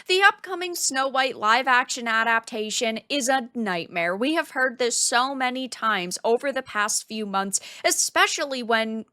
The upcoming Snow White live action adaptation is a nightmare. We have heard this so many times over the past few months, especially when,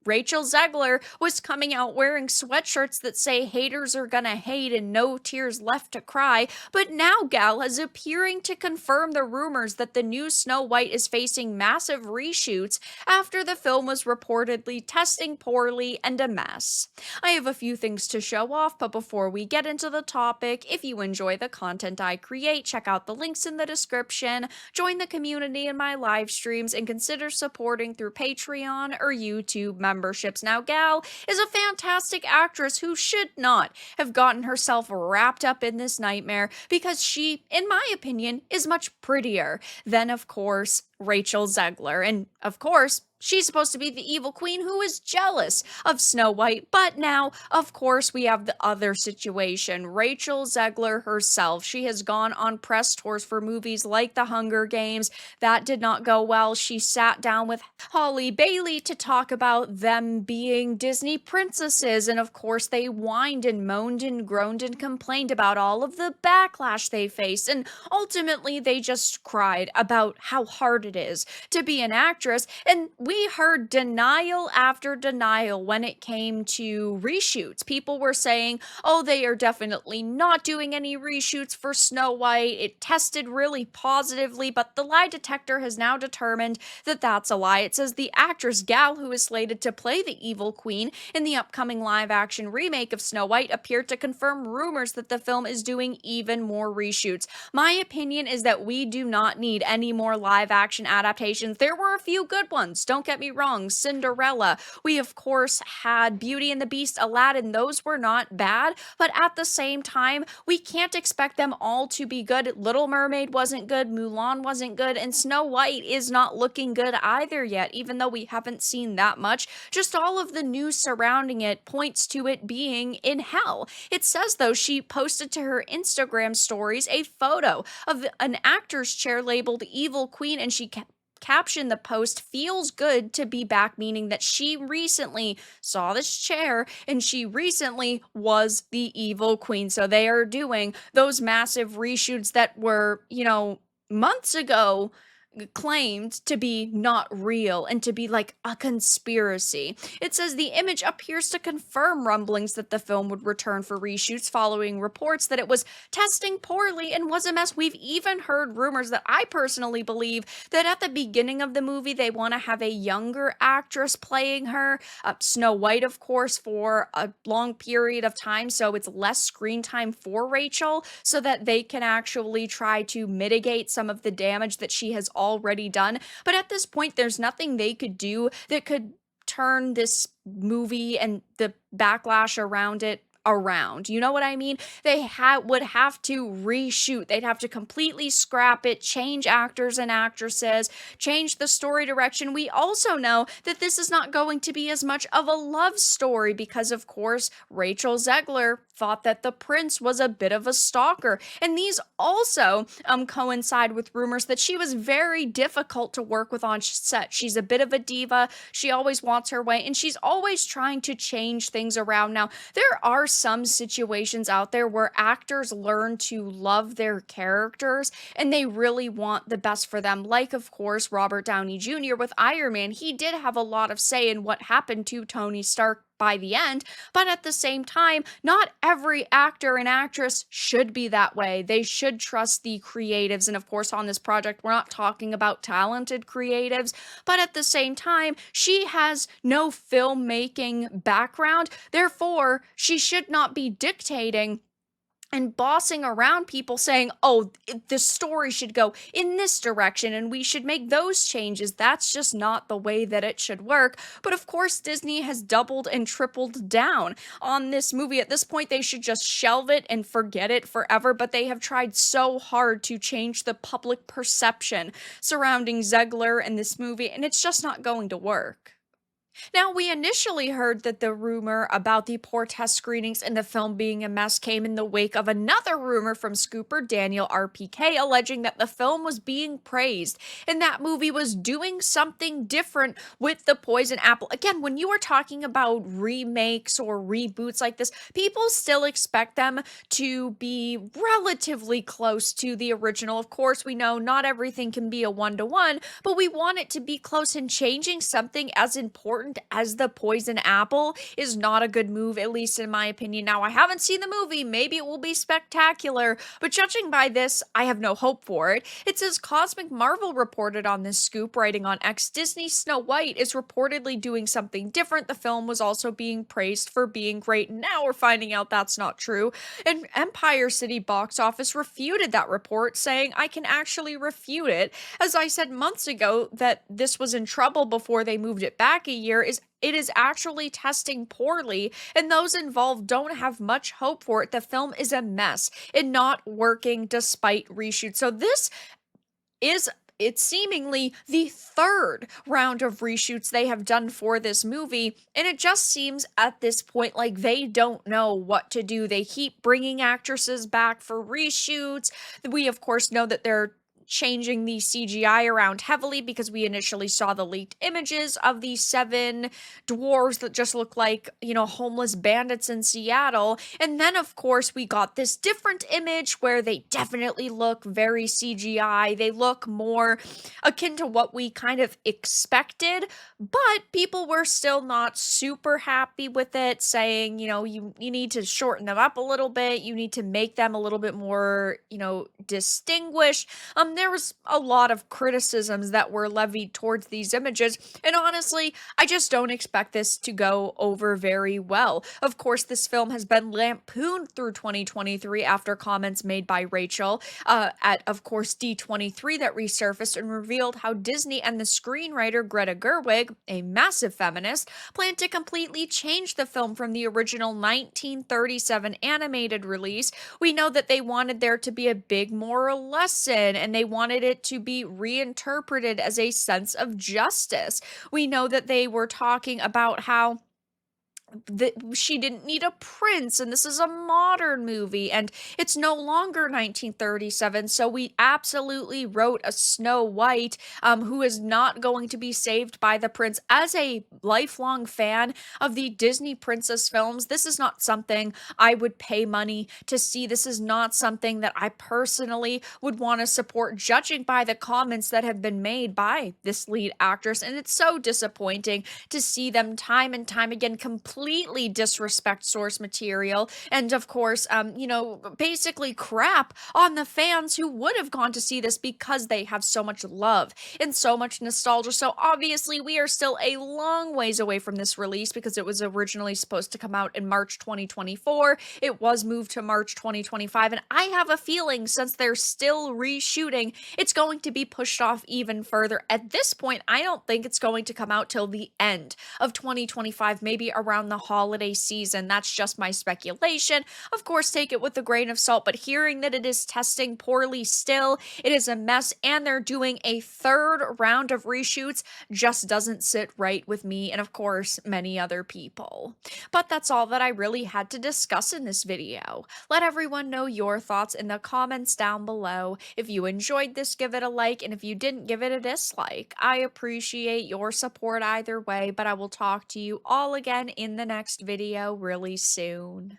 Rachel Zegler was coming out wearing sweatshirts that say haters are gonna hate and no tears left to cry. But now Gal is appearing to confirm the rumors that the new Snow White is facing massive reshoots after the film was reportedly testing poorly and a mess. I have a few things to show off, but before we get into the topic, if you enjoy the content I create, check out the links in the description, join the community in my live streams, and consider supporting through Patreon or YouTube memberships. Now, Gal is a fantastic actress who should not have gotten herself wrapped up in this nightmare because she, in my opinion, is much prettier than, of course, Rachel Zegler. And of course, she's supposed to be the evil queen who is jealous of Snow White. But now, of course, we have the other situation. Rachel Zegler herself. She has gone on press tours for movies like The Hunger Games. That did not go well. She sat down with Holly Bailey to talk about them being Disney princesses. And of course, they whined and moaned and groaned and complained about all of the backlash they faced. And ultimately, they just cried about how hard it is to be an actress. And we heard denial after denial when it came to reshoots. People were saying, oh, they are definitely not doing any reshoots for Snow White. It tested really positively, but the lie detector has now determined that that's a lie. It says the actress Gal, who is slated to play the evil queen in the upcoming live action remake of Snow White, appeared to confirm rumors that the film is doing even more reshoots. My opinion is that we do not need any more live action adaptations. There were a few good ones, don't get me wrong. Cinderella. We, of course, had Beauty and the Beast, Aladdin. Those were not bad, but at the same time, we can't expect them all to be good. Little Mermaid wasn't good, Mulan wasn't good, and Snow White is not looking good either yet, even though we haven't seen that much. Just all of the news surrounding it points to it being in hell. It says, though, she posted to her Instagram stories a photo of an actor's chair labeled Evil Queen, and she captioned the post, feels good to be back, meaning that she recently saw this chair and she recently was the evil queen. So they are doing those massive reshoots that were, months ago claimed to be not real and to be like a conspiracy. It says the image appears to confirm rumblings that the film would return for reshoots following reports that it was testing poorly and was a mess. We've even heard rumors that I personally believe that at the beginning of the movie they want to have a younger actress playing her, Snow White, of course, for a long period of time, so it's less screen time for Rachel, so that they can actually try to mitigate some of the damage that she has already done. But at this point, there's nothing they could do that could turn this movie and the backlash around it around. You know what I mean? They would have to reshoot. They'd have to completely scrap it, change actors and actresses, change the story direction. We also know that this is not going to be as much of a love story because, of course, Rachel Zegler thought that the prince was a bit of a stalker. And these also coincide with rumors that she was very difficult to work with on set. She's a bit of a diva. She always wants her way, and she's always trying to change things around. Now, there are some situations out there where actors learn to love their characters and they really want the best for them. Like, of course, Robert Downey Jr. with Iron Man. He did have a lot of say in what happened to Tony Stark by the end, but at the same time, not every actor and actress should be that way. They should trust the creatives. And of course, on this project, we're not talking about talented creatives, but at the same time, she has no filmmaking background. Therefore, she should not be dictating and bossing around people saying, oh, the story should go in this direction and we should make those changes. That's just not the way that it should work. But of course, Disney has doubled and tripled down on this movie. At this point, they should just shelve it and forget it forever. But they have tried so hard to change the public perception surrounding Zegler and this movie, and it's just not going to work. Now, we initially heard that the rumor about the poor test screenings and the film being a mess came in the wake of another rumor from scooper Daniel RPK alleging that the film was being praised and that movie was doing something different with the poison apple. Again, when you are talking about remakes or reboots like this, people still expect them to be relatively close to the original. Of course, we know not everything can be a one to one, but we want it to be close, and changing something as important as the poison apple is not a good move, at least in my opinion. Now, I haven't seen the movie. Maybe it will be spectacular, but judging by this, I have no hope for it. It says Cosmic Marvel reported on this scoop, writing on X, Disney Snow White is reportedly doing something different. The film was also being praised for being great. Now we're finding out that's not true. And Empire City box office refuted that report, saying, I can actually refute it. As I said months ago, that this was in trouble before they moved it back a year, is it is actually testing poorly, and those involved don't have much hope for it. The film is a mess and not working despite reshoots. So this is, it's seemingly the third round of reshoots they have done for this movie, and it just seems at this point like they don't know what to do. They keep bringing actresses back for reshoots. We of course know that they're changing the CGI around heavily because we initially saw the leaked images of these seven dwarves that just look like, homeless bandits in Seattle. And then, of course, we got this different image where they definitely look very CGI. They look more akin to what we kind of expected, but people were still not super happy with it, saying, you need to shorten them up a little bit. You need to make them a little bit more, distinguished. There was a lot of criticisms that were levied towards these images, and honestly, I just don't expect this to go over very well. Of course, this film has been lampooned through 2023 after comments made by Rachel at, of course, D23 that resurfaced and revealed how Disney and the screenwriter Greta Gerwig, a massive feminist, plan to completely change the film from the original 1937 animated release. We know that they wanted there to be a big moral lesson, and they wanted it to be reinterpreted as a sense of justice. We know that they were talking about how that she didn't need a prince, and this is a modern movie, and it's no longer 1937. So we absolutely wrote a Snow White who is not going to be saved by the prince. As a lifelong fan of the Disney princess films, this is not something I would pay money to see. This is not something that I personally would want to support, judging by the comments that have been made by this lead actress. And it's so disappointing to see them time and time again completely disrespect source material and, of course, basically crap on the fans who would have gone to see this because they have so much love and so much nostalgia. So obviously, we are still a long ways away from this release because it was originally supposed to come out in March 2024. It was moved to March 2025, and I have a feeling since they're still reshooting, it's going to be pushed off even further. At this point, I don't think it's going to come out till the end of 2025, maybe around the holiday season. That's just my speculation. Of course, take it with a grain of salt, but hearing that it is testing poorly still, it is a mess, and they're doing a third round of reshoots just doesn't sit right with me and, of course, many other people. But that's all that I really had to discuss in this video. Let everyone know your thoughts in the comments down below. If you enjoyed this, give it a like, and if you didn't, give it a dislike. I appreciate your support either way, but I will talk to you all again in the next video really soon.